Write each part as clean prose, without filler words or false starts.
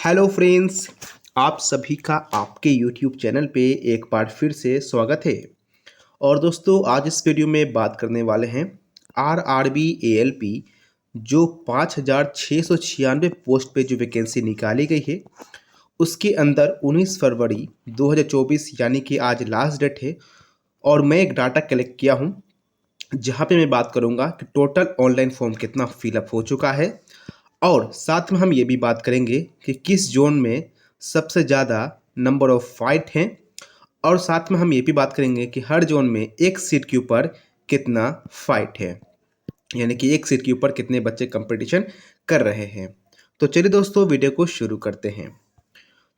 Hello friends, आप सभी का आपके यूट्यूब चैनल पे एक बार फिर से स्वागत है। और दोस्तों, आज इस वीडियो में बात करने वाले हैं आरआरबी एएलपी जो 5,696 पोस्ट पे जो वैकेंसी निकाली गई है उसके अंदर 19 फरवरी 2024 यानी कि आज लास्ट डेट है। और मैं एक डाटा कलेक्ट किया हूँ जहाँ पे मैं बात करूँगा कि टोटल ऑनलाइन फॉर्म कितना फिलअप हो चुका है, और साथ में हम ये भी बात करेंगे कि किस जोन में सबसे ज़्यादा नंबर ऑफ फाइट हैं, और साथ में हम ये भी बात करेंगे कि हर जोन में एक सीट के ऊपर कितना फाइट है, यानी कि एक सीट के ऊपर कितने बच्चे कंपटीशन कर रहे हैं। तो चलिए दोस्तों, वीडियो को शुरू करते हैं।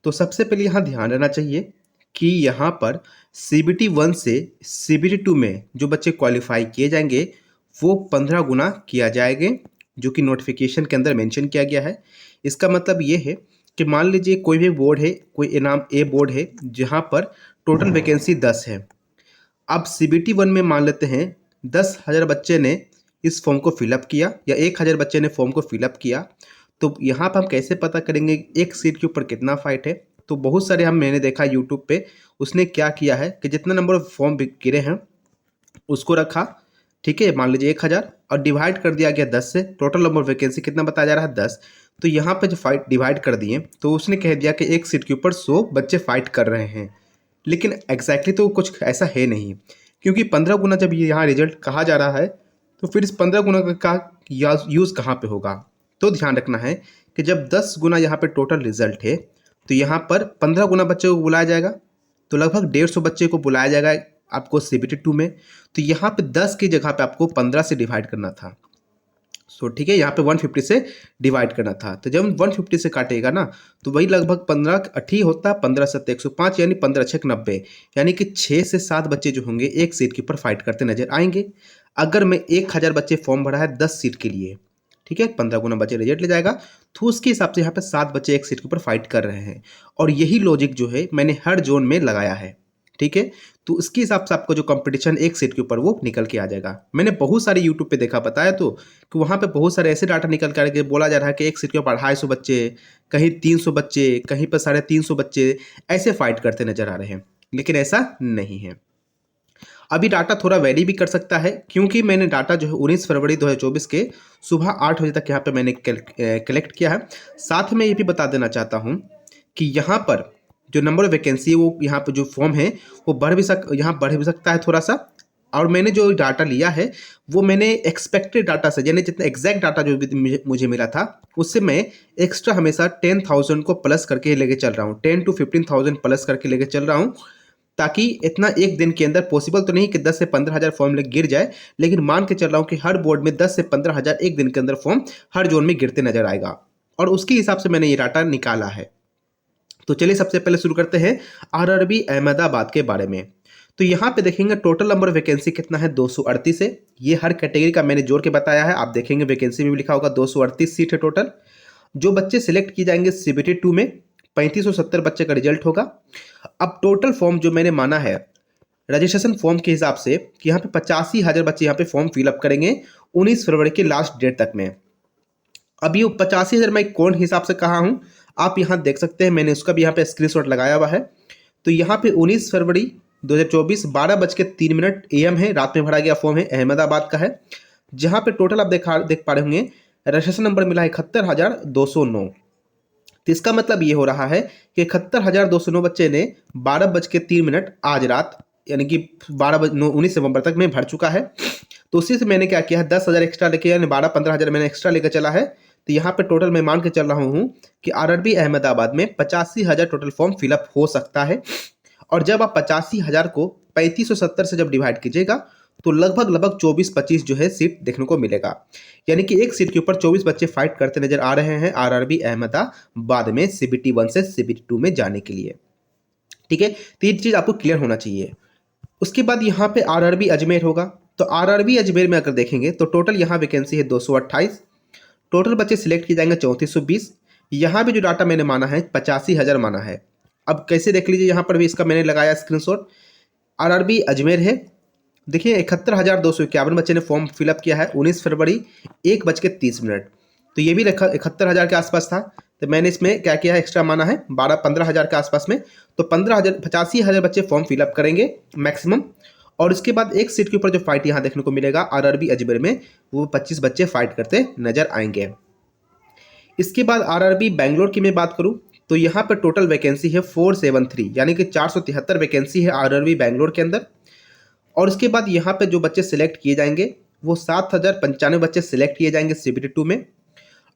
तो सबसे पहले यहाँ ध्यान रखना चाहिए कि यहाँ पर CBT 1 से CBT 2 में जो बच्चे क्वालिफाई किए जाएंगे वो 15 गुना किया जाएगा, जो कि नोटिफिकेशन के अंदर मेंशन किया गया है। इसका मतलब ये है कि मान लीजिए कोई भी बोर्ड है, कोई इनाम ए बोर्ड है जहाँ पर टोटल वैकेंसी 10 है। अब CBT 1 में मान लेते हैं 10,000 बच्चे ने इस फॉर्म को फिलअप किया या 1,000 बच्चे ने फॉर्म को फिलअप किया, तो यहाँ पर हम कैसे पता करेंगे एक सीट के ऊपर कितना फाइट है। तो बहुत सारे मैंने देखा यूट्यूब पे, उसने क्या किया है कि जितना नंबर ऑफ फॉर्म गिरे हैं उसको रखा, ठीक है, मान लीजिए 1,000, और डिवाइड कर दिया गया 10 से। टोटल नंबर ऑफ वैकेंसी कितना बताया जा रहा है 10। तो यहाँ पे जो फाइट डिवाइड कर दिए तो उसने कह दिया कि एक सीट के ऊपर 100 बच्चे फाइट कर रहे हैं। लेकिन एग्जैक्टली तो कुछ ऐसा है नहीं, क्योंकि 15 गुना जब ये यहाँ रिजल्ट कहा जा रहा है तो फिर इस 15 गुना का यूज़ कहाँ पे होगा। तो ध्यान रखना है कि जब 10 गुना यहाँ पे टोटल रिजल्ट है तो यहाँ पर 15 गुना बच्चे को बुलाया जाएगा, तो लगभग 150 बच्चे को बुलाया जाएगा आपको CBT 2 में। तो यहाँ पे 10 की जगह पे आपको 15 से डिवाइड करना था। सो ठीक है, यहाँ पे 150 से डिवाइड करना था। तो जब 150 से काटेगा ना तो वही लगभग 15 अठी होता, 15 सत्ते 105, यानी 15 छः 90, यानी कि 6 से 7 बच्चे जो होंगे एक सीट के ऊपर फाइट करते नजर आएंगे। अगर मैं 1,000 बच्चे फॉर्म भरा है 10 सीट के लिए, ठीक है, 15 गुना बच्चे रिजल्ट ले जाएगा, तो उसके हिसाब से यहाँ पे 7 बच्चे एक सीट के ऊपर फाइट कर रहे हैं। और यही लॉजिक जो है मैंने हर जोन में लगाया है, ठीक है। तो उसके हिसाब से आपको जो कंपटीशन एक सीट के ऊपर वो निकल के आ जाएगा। मैंने बहुत सारे यूट्यूब पे देखा, बताया तो कि वहाँ पे बहुत सारे ऐसे डाटा निकल कर के बोला जा रहा है कि एक सीट के ऊपर 250 बच्चे, कहीं 300 बच्चे, कहीं पर 350 बच्चे ऐसे फाइट करते नजर आ रहे हैं, लेकिन ऐसा नहीं है। अभी डाटा थोड़ा वेरी भी कर सकता है, क्योंकि मैंने डाटा जो है 19 फरवरी 2024 के सुबह 8 बजे तक यहाँ पे मैंने कलेक्ट किया है। साथ में ये भी बता देना चाहता हूँ कि यहाँ पर जो नंबर ऑफ वैकेंसी है वो यहाँ पर जो फॉर्म है वो बढ़ भी सकता है थोड़ा सा। और मैंने जो डाटा लिया है वो मैंने एक्सपेक्टेड डाटा से, यानी जितना एग्जैक्ट डाटा जो भी मुझे मिला था उससे मैं एक्स्ट्रा हमेशा 10,000 को प्लस करके लेके चल रहा हूँ, 10 to 15,000 प्लस करके लेके चल रहा हूँ, ताकि इतना एक दिन के अंदर पॉसिबल तो नहीं कि 10 से 15,000 फॉर्म गिर जाए, लेकिन मान के चल रहा हूँ कि हर बोर्ड में 10 से 15,000 एक दिन के अंदर फॉर्म हर जोन में गिरते नजर आएगा, और उसके हिसाब से मैंने ये डाटा निकाला है। तो चलिए सबसे पहले शुरू करते हैं आरआरबी अहमदाबाद के बारे में। तो यहाँ पे देखेंगे टोटल नंबर ऑफ वैकेंसी कितना है 238 है। ये हर कैटेगरी का मैंने जोड़ के बताया है, आप देखेंगे वैकेंसी में भी लिखा होगा 238 सीट है टोटल। जो बच्चे सिलेक्ट किए जाएंगे CBT 2 में 3570 बच्चे का रिजल्ट होगा। अब टोटल फॉर्म जो मैंने माना है रजिस्ट्रेशन फॉर्म के हिसाब से कि यहाँ पे 85,000 बच्चे यहाँ पे फॉर्म फिलअप करेंगे 19 फरवरी के लास्ट डेट तक में। अब ये 85,000 मैं कौन हिसाब से कहा हूँ आप यहाँ देख सकते हैं, मैंने उसका भी यहाँ पे स्क्रीनशॉट लगाया हुआ है। तो यहाँ पे 19 फरवरी 2024 12:03 AM है, रात में भरा गया फॉर्म है, अहमदाबाद का है, जहाँ पे टोटल आप देख पा रहे होंगे रजिस्ट्रेशन नंबर मिला है 71,209। तो इसका मतलब ये हो रहा है कि 71,209 बच्चे ने 12:03 आज रात, यानी कि 19 नवंबर तक में भर चुका है। तो उसी से मैंने क्या किया है 10,000 एक्स्ट्रा लेके, यानी 12-15,000 मैंने एक्स्ट्रा लेकर चला है। तो यहाँ पे टोटल मैं मान के चल रहा हूँ कि आरआरबी अहमदाबाद में 85,000 टोटल फॉर्म फिलअप हो सकता है। और जब आप 85,000 को 3570 से जब डिवाइड कीजिएगा तो लगभग 24-25 जो है सीट देखने को मिलेगा, यानी कि एक सीट के ऊपर 24 बच्चे फाइट करते नजर आ रहे हैं आरआरबी अहमदाबाद में CBT 1 से CBT 2 में जाने के लिए, ठीक है। तो ये चीज़ आपको क्लियर होना चाहिए। उसके बाद यहाँ पे आरआरबी अजमेर होगा। तो आरआरबी अजमेर में अगर देखेंगे तो टोटल यहाँ वैकेंसी है 228, टोटल बच्चे सिलेक्ट किए जाएंगे 3420। यहाँ भी जो डाटा मैंने माना है 85,000 माना है। अब कैसे देख लीजिए, यहाँ पर भी इसका मैंने लगाया स्क्रीनशॉट। आरआरबी अजमेर है, देखिए 71,251 बच्चे ने फॉर्म फिलअप किया है 19 फरवरी 1:30। तो ये भी 71,000 के आसपास था। तो मैंने इसमें क्या किया है, एक्स्ट्रा माना है 15,000 के आसपास में। तो 15,000 85,000 बच्चे फॉर्म फिलअप करेंगे मैक्सिमम। और उसके बाद एक सीट के ऊपर जो फाइट यहाँ देखने को मिलेगा आरआरबी अजमेर में, वो 25 बच्चे फाइट करते नजर आएंगे। इसके बाद आरआरबी बैंगलोर की मैं बात करूं तो यहाँ पर टोटल वैकेंसी है 473, यानी कि 473 वैकेंसी है आरआरबी बैंगलोर के अंदर। और उसके बाद यहाँ पे जो बच्चे सिलेक्ट किए जाएंगे वो 7,095 बच्चे सिलेक्ट किए जाएंगे CBT2 में।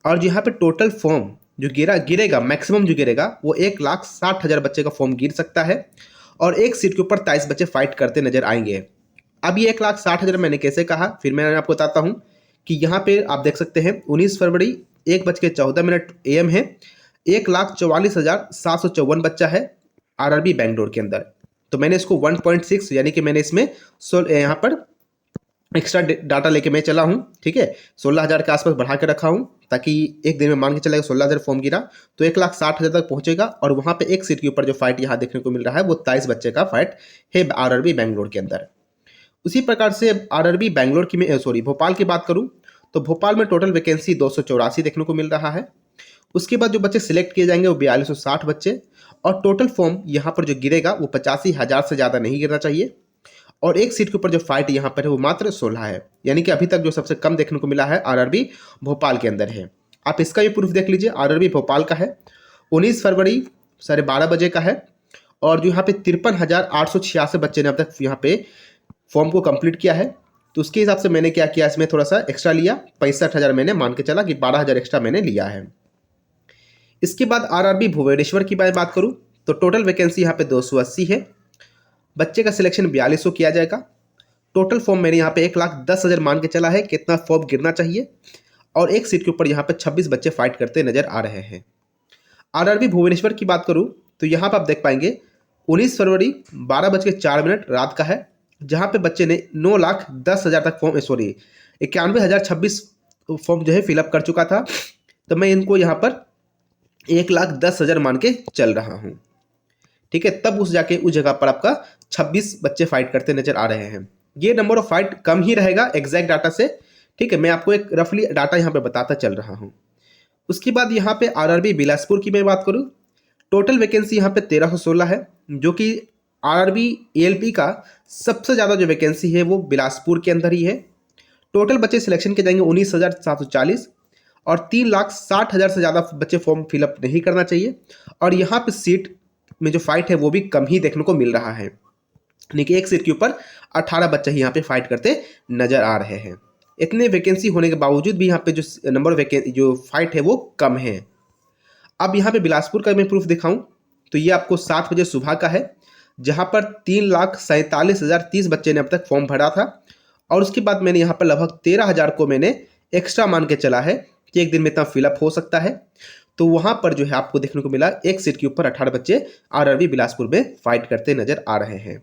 और यहाँ पे टोटल फॉर्म जो गिरेगा मैक्सिमम जो गिरेगा वो 1,60,000 बच्चे का फॉर्म गिर सकता है। और एक सीट के ऊपर 23 बच्चे फाइट करते नजर आएंगे। अब ये 1,60,000 मैंने कैसे कहा, फिर मैं आपको बताता हूँ कि यहाँ पे आप देख सकते हैं 19 फरवरी 1:14 AM है, 1,44,754 बच्चा है आरआरबी बैंगलोर के अंदर। तो मैंने इसको 1.6 यानी कि मैंने इसमें यहाँ पर एक्स्ट्रा डाटा लेके मैं चला हूँ, ठीक है, 16,000 के आसपास बढ़ा के रखा हूँ ताकि एक दिन में मान के चलेगा 16,000 फॉर्म गिरा तो 1,60,000 तक पहुंचेगा। और वहाँ पे एक सीट के ऊपर जो फाइट यहाँ देखने को मिल रहा है वो 23 बच्चे का फाइट है आरआरबी बैंगलोर के अंदर। उसी प्रकार से आरआरबी बैंगलोर की मैं भोपाल की बात करूँ तो भोपाल में टोटल वैकेंसी 284 देखने को मिल रहा है। उसके बाद जो बच्चे सिलेक्ट किए जाएंगे वो 4260 बच्चे। और टोटल फॉर्म यहाँ पर जो गिरेगा वो 85,000 से ज़्यादा नहीं गिरना चाहिए। और एक सीट के ऊपर जो फाइट यहाँ पर है वो मात्र 16 है, यानी कि अभी तक जो सबसे कम देखने को मिला है आरआरबी भोपाल के अंदर है। आप इसका भी प्रूफ देख लीजिए, आरआरबी भोपाल का है 19 फरवरी 12:30 बजे का है। और जो यहाँ पे 53,886 बच्चे ने अब तक यहाँ पे फॉर्म को कंप्लीट किया है। तो उसके हिसाब से मैंने क्या किया, इसमें थोड़ा सा एक्स्ट्रा लिया, 65,000 मैंने मान के चला कि 12,000 एक्स्ट्रा मैंने लिया है। इसके बाद आरआरबी भुवनेश्वर की बात करूँ तो टोटल वैकेंसी यहाँ पे 280 है। बच्चे का सिलेक्शन 4200 किया जाएगा। टोटल फॉर्म मैंने यहाँ पे 1,10,000 मान के चला है कितना फॉर्म गिरना चाहिए। और एक सीट के ऊपर यहाँ पे 26 बच्चे फाइट करते नजर आ रहे हैं। आरआरबी भुवनेश्वर की बात करूँ तो यहाँ पर आप देख पाएंगे 19 फरवरी 12:04 रात का है, जहाँ पे बच्चे ने 9,10,000 तक फॉर्म 91,026 फॉर्म जो है फिलअप कर चुका था। तो मैं इनको यहाँ पर 1,10,000 मान के चल रहा हूँ, ठीक है। तब उस जगह पर आपका 26 बच्चे फाइट करते नजर आ रहे हैं। ये नंबर ऑफ फाइट कम ही रहेगा एग्जैक्ट डाटा से, ठीक है। मैं आपको एक रफली डाटा यहाँ पे बताता चल रहा हूँ। उसके बाद यहाँ पे आरआरबी बिलासपुर की मैं बात करूँ, टोटल वैकेंसी यहाँ पे 1,316 है, जो कि आरआरबी एएलपी का सबसे ज़्यादा जो वैकेंसी है वो बिलासपुर के अंदर ही है। टोटल बच्चे सिलेक्शन के जाएंगे 19,740 और 3,60,000 से ज़्यादा बच्चे फॉर्म फिलअप नहीं करना चाहिए। और यहाँ पे सीट में जो फाइट है वो भी कम ही देखने को मिल रहा है, यानी कि एक सीट के ऊपर 18 बच्चे ही यहाँ पे फाइट करते नजर आ रहे हैं। इतने वैकेंसी होने के बावजूद भी यहाँ पे जो नंबर ऑफ जो फाइट है वो कम है। अब यहाँ पे बिलासपुर का मैं प्रूफ दिखाऊं तो ये आपको 7 बजे सुबह का है, जहाँ पर 3,47,030 बच्चे ने अब तक फॉर्म भरा था। और उसके बाद मैंने यहाँ पर लगभग 13,000 को मैंने एक्स्ट्रा मान के चला है कि एक दिन में इतना फिलअप हो सकता है। तो वहाँ पर जो है आपको देखने को मिला एक सीट के ऊपर 18 बच्चे आरआरबी बिलासपुर में फाइट करते नजर आ रहे हैं।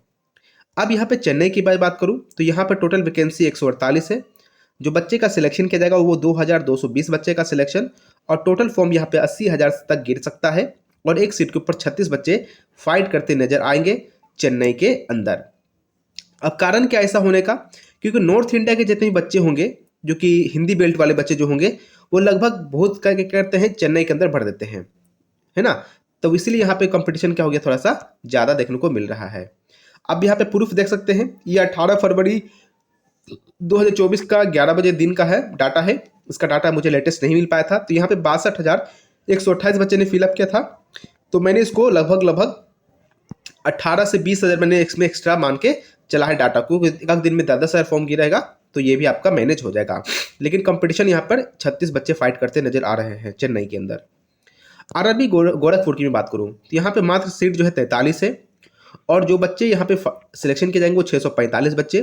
अब यहाँ पे चेन्नई की बात करूँ तो यहाँ पर टोटल वैकेंसी 148 है। जो बच्चे का सिलेक्शन किया जाएगा वो 2,220 बच्चे का सिलेक्शन। और टोटल फॉर्म यहाँ पे 80,000 तक गिर सकता है। और एक सीट के ऊपर 36 बच्चे फाइट करते नजर आएंगे चेन्नई के अंदर। अब कारण क्या ऐसा होने का, क्योंकि नॉर्थ इंडिया के जितने भी बच्चे होंगे जो कि हिंदी बेल्ट वाले बच्चे जो होंगे वो लगभग बहुत क्या करते हैं चेन्नई के अंदर भर देते हैं, है ना। तो इसीलिए यहाँ पे कंपटीशन क्या हो गया, थोड़ा सा ज़्यादा देखने को मिल रहा है। अब यहाँ पे प्रूफ देख सकते हैं, ये 18 फरवरी 2024 का 11 बजे दिन का है डाटा है। इसका डाटा मुझे लेटेस्ट नहीं मिल पाया था। तो यहाँ पे 62,128 बच्चे ने फिलअप किया था। तो मैंने इसको लगभग 18 से 20,000 मैंने इसमें एक्स्ट्रा मान के चला है डाटा को। एक दिन में 10,000 फॉर्म गिरेगा तो ये भी आपका मैनेज हो जाएगा। लेकिन कंपटीशन यहाँ पर 36 बच्चे फाइट करते नजर आ रहे हैं चेन्नई के अंदर। आरआरबी गोरखपुर की मैं बात करूँ तो यहाँ पे मात्र सीट जो है 43 है। और जो बच्चे यहाँ पे सिलेक्शन किए जाएंगे वो 645 बच्चे।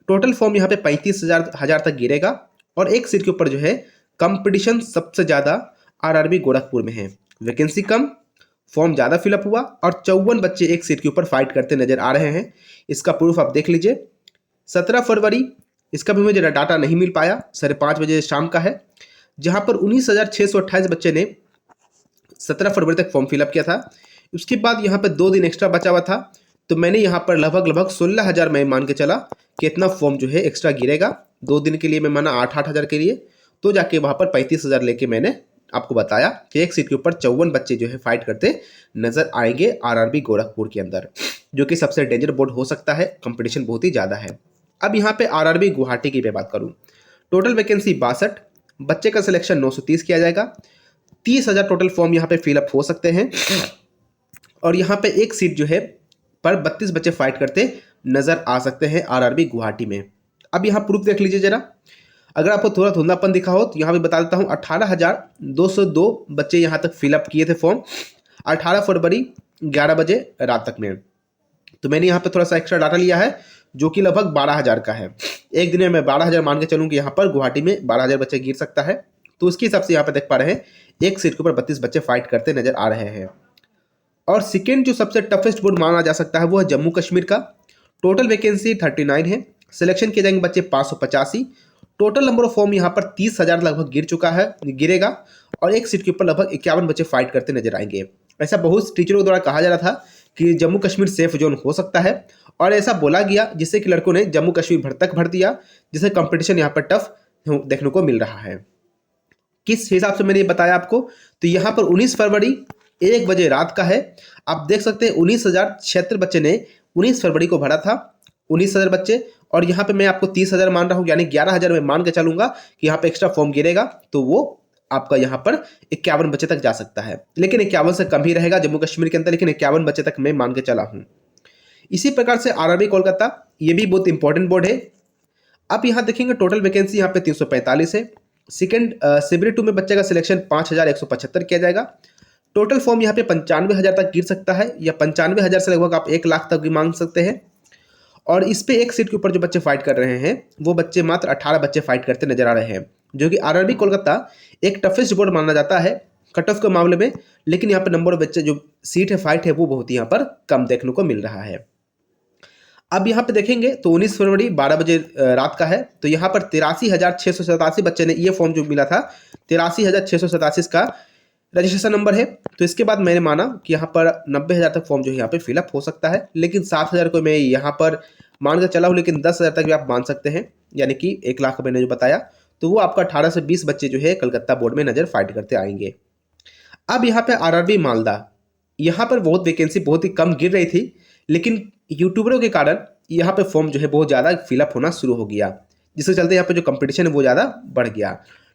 टोटल फॉर्म यहाँ पे 35,000 तक गिरेगा। और एक सीट के ऊपर जो है कंपटीशन सबसे ज़्यादा आरआरबी गोरखपुर में है। वैकेंसी कम, फॉर्म ज़्यादा फिलअप हुआ और 54 बच्चे एक सीट के ऊपर फाइट करते नजर आ रहे हैं। इसका प्रूफ आप देख लीजिए। 17 फरवरी इसका भी मुझे डाटा नहीं मिल पाया, 5:30 बजे शाम का है, जहाँ पर 19,628 बच्चे ने 17 फरवरी तक फॉर्म फिलअप किया था। उसके बाद यहाँ पर 2 दिन एक्स्ट्रा बचा हुआ था। तो मैंने यहाँ पर लगभग 16,000 मैं मान के चला कि इतना फॉर्म जो है एक्स्ट्रा गिरेगा। 2 दिन के लिए मैं माना 8,000 के लिए, तो जाके वहाँ पर 35,000 लेके मैंने आपको बताया कि एक सीट के ऊपर 54 बच्चे जो है फाइट करते नजर आएंगे आरआरबी गोरखपुर के अंदर, जो कि सबसे डेंजर बोर्ड हो सकता है, कंपटीशन बहुत ही ज़्यादा है। अब यहाँ पे आरआरबी गुवाहाटी की मैं बात करूँ, टोटल वैकेंसी 62, बच्चे का सिलेक्शन 930 किया जाएगा, 30,000 टोटल फॉर्म यहाँ पे फिलअप हो सकते हैं और यहाँ पे एक सीट जो है पर 32 बच्चे फाइट करते नजर आ सकते हैं आरआरबी गुवाहाटी में। अब यहाँ प्रूफ देख लीजिए जरा, अगर आपको थोड़ा धुंधलापन दिखा हो तो यहाँ भी बता देता हूँ, 18,202 बच्चे यहाँ तक फिलअप किए थे फॉर्म 18 फरवरी 11 बजे रात तक में। तो मैंने यहाँ पे थोड़ा सा एक्स्ट्रा डाटा लिया है जो कि लगभग 12,000 का है। एक दिन में मैं 12,000 मान के चलूँ कि यहाँ पर गुवाहाटी में 12,000 बच्चे गिर सकता है। तो उसके हिसाब से यहाँ पे देख पा रहे हैं एक सीट के ऊपर 32 बच्चे फाइट करते नजर आ रहे हैं। और सेकेंड जो सबसे टफेस्ट बोर्ड माना जा सकता है वो है जम्मू कश्मीर का। टोटल वैकेंसी 39 है, सिलेक्शन किए जाएंगे बच्चे 585, टोटल नंबर ऑफ फॉर्म यहाँ पर 30,000 लगभग गिरेगा और एक सीट के ऊपर लगभग 51 बच्चे फाइट करते नजर आएंगे। ऐसा बहुत टीचरों द्वारा कहा जा रहा था कि जम्मू कश्मीर सेफ जोन हो सकता है और ऐसा बोला गया जिससे कि लड़कों ने जम्मू कश्मीर भर दिया, जिससे कंपटीशन यहाँ पर टफ देखने को मिल रहा है। किस हिसाब से मैंने ये बताया आपको, तो यहाँ पर 19 फरवरी 1 बजे रात का है। आप देख सकते हैं 19,076 बच्चे ने 19 फरवरी को भरा था, 19,000 बच्चे, और यहाँ पे मैं आपको 30,000 मान रहा हूँ, यानी 11,000 में मान के चलूंगा कि यहाँ पे एक्स्ट्रा फॉर्म गिरेगा तो वो आपका यहाँ पर 51 बच्चे तक जा सकता है, लेकिन 51 से कम ही रहेगा जम्मू कश्मीर के अंदर, लेकिन 51 बच्चे तक मैं मान के चला हूँ। इसी प्रकार से आरआरबी कोलकाता, ये भी बहुत इंपॉर्टेंट बोर्ड है। आप यहाँ देखेंगे टोटल वैकेंसी यहाँ पे 345 है, सेकेंड सिबरी 2 में बच्चे का सिलेक्शन 5,175 किया जाएगा। टोटल फॉर्म यहाँ पे 95,000 तक गिर सकता है, या 95,000 से लगभग आप 1 लाख तक भी मांग सकते हैं। और इस पे एक सीट के ऊपर जो बच्चे फाइट कर रहे हैं वो बच्चे मात्र 18 बच्चे फाइट करते नजर आ रहे हैं, जो कि आरआरबी कोलकाता एक टफेस्ट बोर्ड माना जाता है कट ऑफ के मामले में, लेकिन यहाँ पर नंबर ऑफ बच्चे जो सीट है फाइट है वो बहुत यहाँ पर कम देखने को मिल रहा है। अब यहाँ पे देखेंगे तो 19 फरवरी 12 बजे रात का है, तो यहाँ पर 83,687 बच्चे ने ये फॉर्म जो मिला था 83,687 का रजिस्ट्रेशन नंबर है। तो इसके बाद मैंने माना कि यहाँ पर 90,000 तक फॉर्म जो है यहाँ पे फिलअप हो सकता है, लेकिन 7,000 को मैं यहाँ पर मान कर चला हूँ, लेकिन 10,000 तक भी आप मान सकते हैं, यानी कि 1 लाख मैंने जो बताया, तो वो आपका 18 से 20 बच्चे जो है कलकत्ता बोर्ड में नजर फाइट करते आएंगे। अब यहाँ पे आरआरबी मालदा, यहाँ पर बहुत वैकेंसी बहुत ही कम गिर रही थी, लेकिन यूट्यूबरों के कारण यहाँ पे फॉर्म जो है बहुत ज़्यादा फिलअप होना शुरू हो गया, जिसके चलते यहाँ पे जो कंपटीशन है वो ज़्यादा बढ़ गया।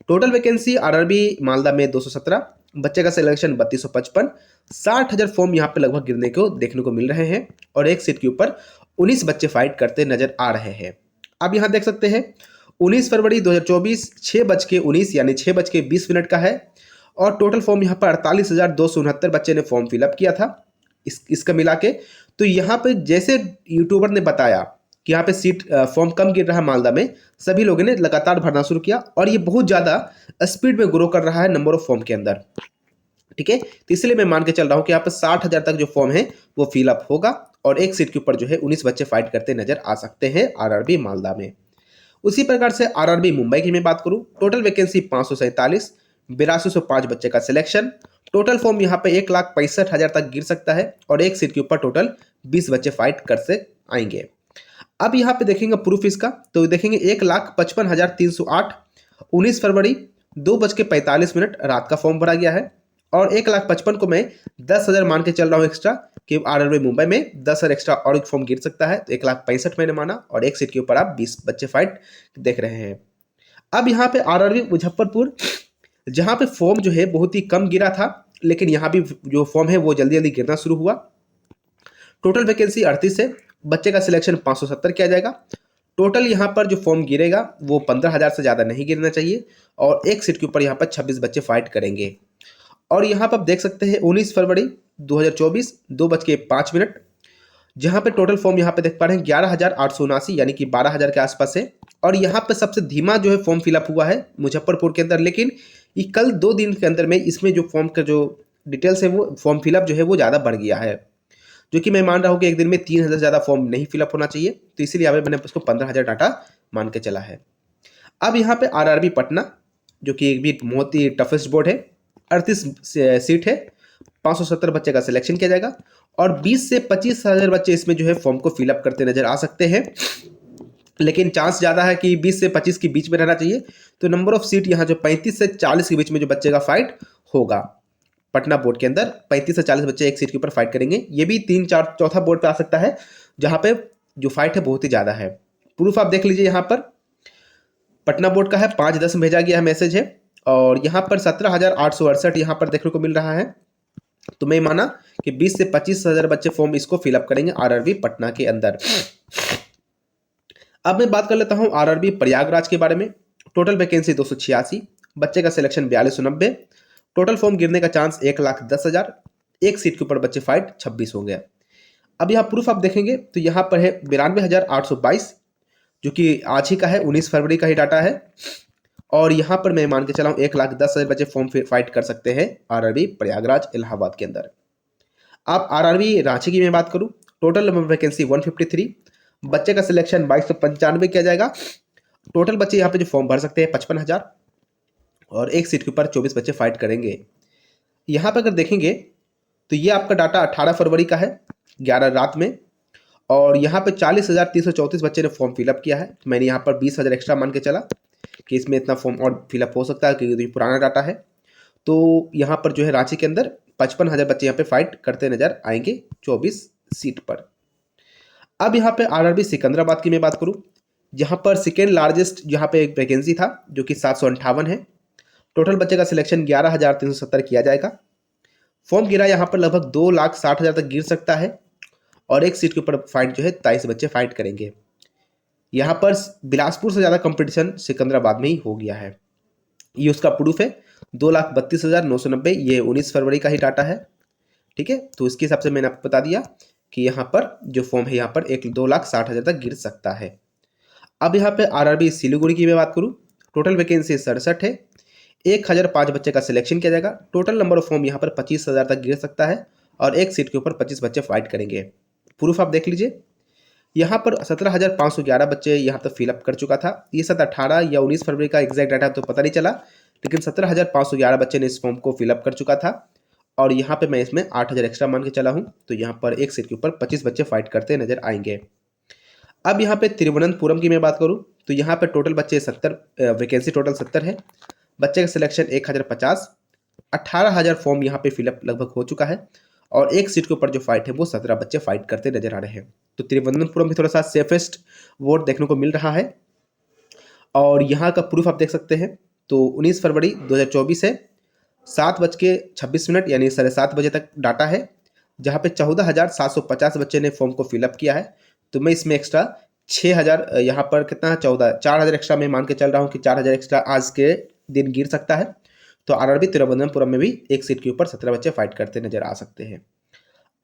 टोटल वैकेंसी आरआरबी मालदा में 217, बच्चे का सिलेक्शन 3255, 60,000 फॉर्म यहाँ पे लगभग गिरने को देखने को मिल रहे हैं और एक सीट के ऊपर 19 बच्चे फाइट करते नजर आ रहे हैं। अब यहाँ देख सकते हैं 19 फरवरी 2024 6:19 यानी 6:20 का है और टोटल फॉर्म यहाँ पर 48,269 बच्चे ने फॉर्म फिलअप किया था इसका मिला के। तो यहाँ पे जैसे यूट्यूबर ने बताया कि यहाँ पे सीट फॉर्म कम गिर रहा है मालदा में, सभी लोगों ने लगातार भरना शुरू किया और ये बहुत ज़्यादा स्पीड में ग्रो कर रहा है नंबर ऑफ फॉर्म के अंदर, ठीक है। तो इसलिए मैं मान के चल रहा हूँ कि यहाँ पर 60,000 तक जो फॉर्म है वो फिलअप होगा और एक सीट के ऊपर जो है 19 बच्चे फाइट करते नजर आ सकते हैं आरआरबी मालदा में। उसी प्रकार से आरआरबी मुंबई की मैं बात करूँ, टोटल वैकेंसी 547, 8205 बच्चे का सिलेक्शन, टोटल फॉर्म यहाँ पे 1,65,000 तक गिर सकता है और एक सीट के ऊपर टोटल 20 बच्चे फाइट कर से आएंगे। अब यहाँ पे देखेंगे प्रूफ इसका, तो देखेंगे 1,55,308 19 फरवरी 2:45 रात का फॉर्म भरा गया है और 1,55,000 को मैं 10,000 मान के चल रहा हूँ एक्स्ट्रा कि आरआरबी मुंबई में 10,000 एक्स्ट्रा और एक फॉर्म गिर सकता है, तो 1,65,000 मैंने माना और एक सीट के ऊपर आप 20 बच्चे फाइट देख रहे हैं। अब यहाँ पे आरआरबी मुजफ्फरपुर, जहाँ पे फॉर्म जो है बहुत ही कम गिरा था, लेकिन यहाँ भी जो फॉर्म है वो जल्दी जल्दी गिरना शुरू हुआ। टोटल वैकेंसी 38 है, बच्चे का सिलेक्शन 570 किया जाएगा। टोटल यहाँ पर जो फॉर्म गिरेगा वो 15,000 से ज़्यादा नहीं गिरना चाहिए और एक सीट के ऊपर यहाँ पर 26 बच्चे फाइट करेंगे। और यहाँ पर आप देख सकते हैं 19 फरवरी 2024 2:05, जहाँ पे टोटल फॉर्म यहाँ पे देख पा रहे हैं 11,879 यानी कि 12,000 के आसपास है। और यहाँ पे सबसे धीमा जो है फॉर्म फिलअप हुआ है मुजफ्फरपुर के अंदर, लेकिन ये कल 2 दिन के अंदर में इसमें जो फॉर्म का जो डिटेल्स है वो फॉर्म फिलअप जो है वो ज़्यादा बढ़ गया है, जो कि मैं मान रहा हूँ कि एक दिन में 3,000 से ज़्यादा फॉर्म नहीं फिलअप होना चाहिए, तो इसीलिए मैंने उसको 15,000 डाटा मान के चला है। अब यहाँ पे आरआरबी पटना, जो कि एक भी बहुत ही टफेस्ट बोर्ड है, 38 सीट है, 570 बच्चे का सिलेक्शन किया जाएगा और 20 से 25,000 बच्चे इसमें जो है फॉर्म को फिलअप करते नजर आ सकते हैं। लेकिन चांस ज़्यादा है कि 20 से 25 के बीच में रहना चाहिए। तो नंबर ऑफ सीट यहाँ जो 35 से 40 के बीच में जो बच्चे का फाइट होगा पटना बोर्ड के अंदर, 35 से 40 बच्चे एक सीट के ऊपर फाइट करेंगे। ये भी 3-4 चौथा बोर्ड पे आ सकता है जहाँ पे जो फाइट है बहुत ही ज़्यादा है। प्रूफ आप देख लीजिए, यहाँ पर पटना बोर्ड का है, 5/10 में भेजा गया है मैसेज है, और यहाँ पर 17,868 यहाँ पर देखने को मिल रहा है। तो मैं माना कि 20 से 25 हज़ार बच्चे फॉर्म इसको फिलअप करेंगे आरआरबी पटना के अंदर। अब मैं बात कर लेता हूँ आरआरबी प्रयागराज के बारे में। टोटल वैकेंसी 286, बच्चे का सिलेक्शन 4290, टोटल फॉर्म गिरने का चांस 1,10,000, एक सीट के ऊपर बच्चे फाइट 26 हो गया। अब यहाँ प्रूफ आप देखेंगे तो यहाँ पर है 92,822, जो कि आज ही का है, 19 फरवरी का ही डाटा है। और यहाँ पर मैं मान के चला हूँ 1,10,000 बच्चे फॉर्म फाइट कर सकते हैं आरआरबी प्रयागराज इलाहाबाद के अंदर। अब आरआरबी रांची की मैं बात करूँ, टोटल नंबर वैकेंसी 153, बच्चे का सिलेक्शन 2295 किया जाएगा। टोटल बच्चे यहाँ पे जो फॉर्म भर सकते हैं 55,000, और एक सीट के ऊपर 24 बच्चे फाइट करेंगे। यहाँ पर अगर देखेंगे तो ये आपका डाटा 18 फरवरी का है, 11 रात में, और यहाँ पे 40,334 बच्चे ने फॉर्म फिलअप किया है। मैंने यहाँ पर 20,000 एक्स्ट्रा मान के चला कि इसमें इतना फॉर्म और फिलअप हो सकता है क्योंकि ये पुराना डाटा है। तो यहाँ पर जो है रांची के अंदर 55,000 बच्चे यहाँ पे फाइट करते नजर आएंगे 24 सीट पर। अब यहाँ पे आरआरबी सिकंदराबाद की मैं बात करूँ, जहाँ पर सेकेंड लार्जेस्ट यहाँ पे एक वैकेंसी था जो कि 758 है। टोटल बच्चे का सिलेक्शन 11,370 किया जाएगा। फॉर्म गिरा यहाँ पर लगभग 2,60,000 तक गिर सकता है, और एक सीट के ऊपर फाइट जो है 23 बच्चे फाइट करेंगे। यहाँ पर बिलासपुर से ज़्यादा कंपटीशन सिकंदराबाद में ही हो गया है। ये उसका प्रूफ है, 2,32,990, ये 19 फरवरी का ही डाटा है। ठीक है, तो इसके हिसाब से मैंने आपको बता दिया कि यहाँ पर जो फॉर्म है यहाँ पर 2,60,000 तक गिर सकता है। अब यहाँ पे आरआरबी सिलीगुड़ी की मैं बात करूँ, टोटल वैकेंसी 67 है, 1,005 बच्चे का सिलेक्शन किया जाएगा। टोटल नंबर ऑफ फॉर्म यहाँ पर 25,000 तक गिर सकता है, और एक सीट के ऊपर 25 बच्चे फाइट करेंगे। प्रूफ आप देख लीजिए, यहाँ पर 17,511 बच्चे यहाँ पर फिलअप कर चुका था। ये 18 या 19 फरवरी का एग्जैक्ट डाटा तो पता नहीं चला, लेकिन 17,511 बच्चे ने इस फॉर्म को फिलअप कर चुका था, और यहाँ पे मैं इसमें 8,000 एक्स्ट्रा मान के चला हूँ। तो यहाँ पर एक सीट के ऊपर 25 बच्चे फाइट करते नजर आएंगे। अब यहाँ पे तिरुवनंतपुरम की मैं बात करूँ तो यहाँ पे टोटल बच्चे 70, वैकेंसी टोटल 70 है, बच्चे का सिलेक्शन 1,050, 18,000 फॉर्म यहाँ पे फिलअप लगभग हो चुका है, और एक सीट के ऊपर जो फाइट है वो 17 बच्चे फाइट करते नजर आ रहे हैं। तो तिरुवनंतपुरम भी थोड़ा सा सेफेस्ट वोट देखने को मिल रहा है, और यहाँ का प्रूफ आप देख सकते हैं। तो 19 फरवरी 2024 है, 7:26 यानी 7:30 बजे तक डाटा है, जहाँ पे 14,750 बच्चे ने फॉर्म को फिलअप किया है। तो मैं इसमें एक्स्ट्रा 6,000 यहाँ पर कितना है 4,000 एक्स्ट्रा मैं मान के चल रहा हूँ कि 4,000 एक्स्ट्रा आज के दिन गिर सकता है। तो आरआरबी तिरुवनंतपुरम में भी एक सीट के ऊपर 17 बच्चे फाइट करते नजर आ सकते हैं।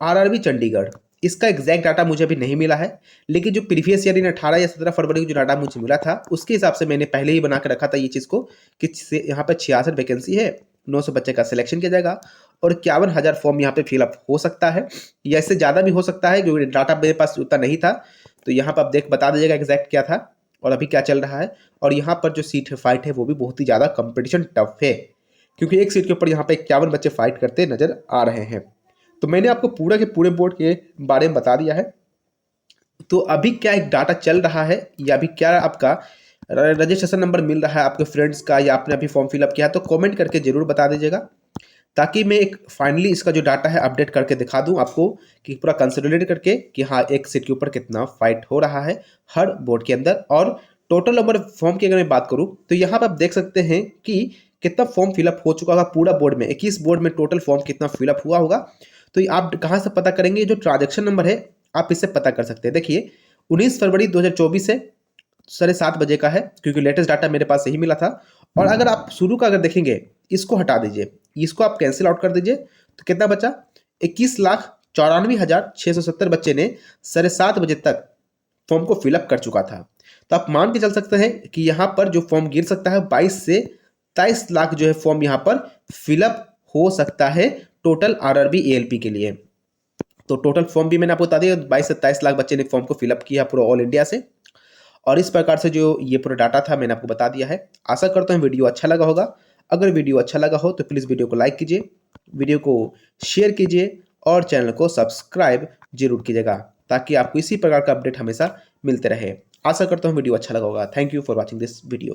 आरआरबी चंडीगढ़, इसका एग्जैक्ट डाटा मुझे अभी नहीं मिला है, लेकिन जो प्रीवियस ईयर इन 18 या 17 फरवरी को जो डाटा मुझे मिला था उसके हिसाब से मैंने पहले ही बना के रखा था ये चीज़ को कि यहाँ पर 66 वैकेंसी है, 900 बच्चे का सिलेक्शन किया जाएगा, और 51,000 फॉर्म यहाँ पे फिलअप हो सकता है, या इससे ज़्यादा भी हो सकता है क्योंकि डाटा मेरे पास उतना नहीं था। तो यहाँ पर आप बता दीजिएगा एग्जैक्ट क्या था और अभी क्या चल रहा है। और यहाँ पर जो सीट है फाइट है वो भी बहुत ही ज़्यादा कंपटीशन टफ है, क्योंकि एक सीट के ऊपर यहाँ पे 51 बच्चे फाइट करते नजर आ रहे हैं। तो मैंने आपको पूरा के पूरे बोर्ड के बारे में बता दिया है। तो अभी क्या एक डाटा चल रहा है या अभी क्या आपका रजिस्ट्रेशन नंबर मिल रहा है आपके फ्रेंड्स का, या आपने अभी फॉर्म फिलअप किया है, तो कमेंट करके जरूर बता दीजिएगा, ताकि मैं एक फाइनली इसका जो डाटा है अपडेट करके दिखा दूं आपको कि पूरा कंसोलिडेट करके कि हाँ एक सीट के ऊपर कितना फाइट हो रहा है हर बोर्ड के अंदर। और टोटल नंबर फॉर्म की अगर मैं बात करूं तो यहाँ पर आप देख सकते हैं कि कितना फॉर्म फिलअप हो चुका होगा पूरा बोर्ड में, 21 बोर्ड में टोटल फॉर्म कितना फिलअप हुआ होगा। तो आप कहाँ से पता करेंगे, जो ट्रांजेक्शन नंबर है आप इससे पता कर सकते हैं। देखिए 19 फरवरी 2024 से 7:30 बजे का है, क्योंकि लेटेस्ट डाटा मेरे पास यही मिला था। और अगर आप शुरू का अगर देखेंगे, इसको हटा दीजिए, इसको आप कैंसिल आउट कर दीजिए, तो कितना बचा 21,94,670 बच्चे ने 7:30 बजे तक फॉर्म को फिलअप कर चुका था। तो आप मान के चल सकते हैं कि यहाँ पर जो फॉर्म गिर सकता है 22 से 23 लाख जो है फॉर्म यहाँ पर फिलअप हो सकता है टोटल आरआरबी एएलपी के लिए। तो टोटल फॉर्म भी मैंने आपको बता दिया, 22 से 23 लाख बच्चे ने फॉर्म को फिलअप किया पूरा ऑल इंडिया से। और इस प्रकार से जो ये पूरा डाटा था मैंने आपको बता दिया है। आशा करता हूँ वीडियो अच्छा लगा होगा। अगर वीडियो अच्छा लगा हो तो प्लीज़ वीडियो को लाइक कीजिए, वीडियो को शेयर कीजिए, और चैनल को सब्सक्राइब जरूर कीजिएगा, ताकि आपको इसी प्रकार का अपडेट हमेशा मिलते रहे। आशा करता हूँ वीडियो अच्छा लगा होगा। Thank you for watching this video.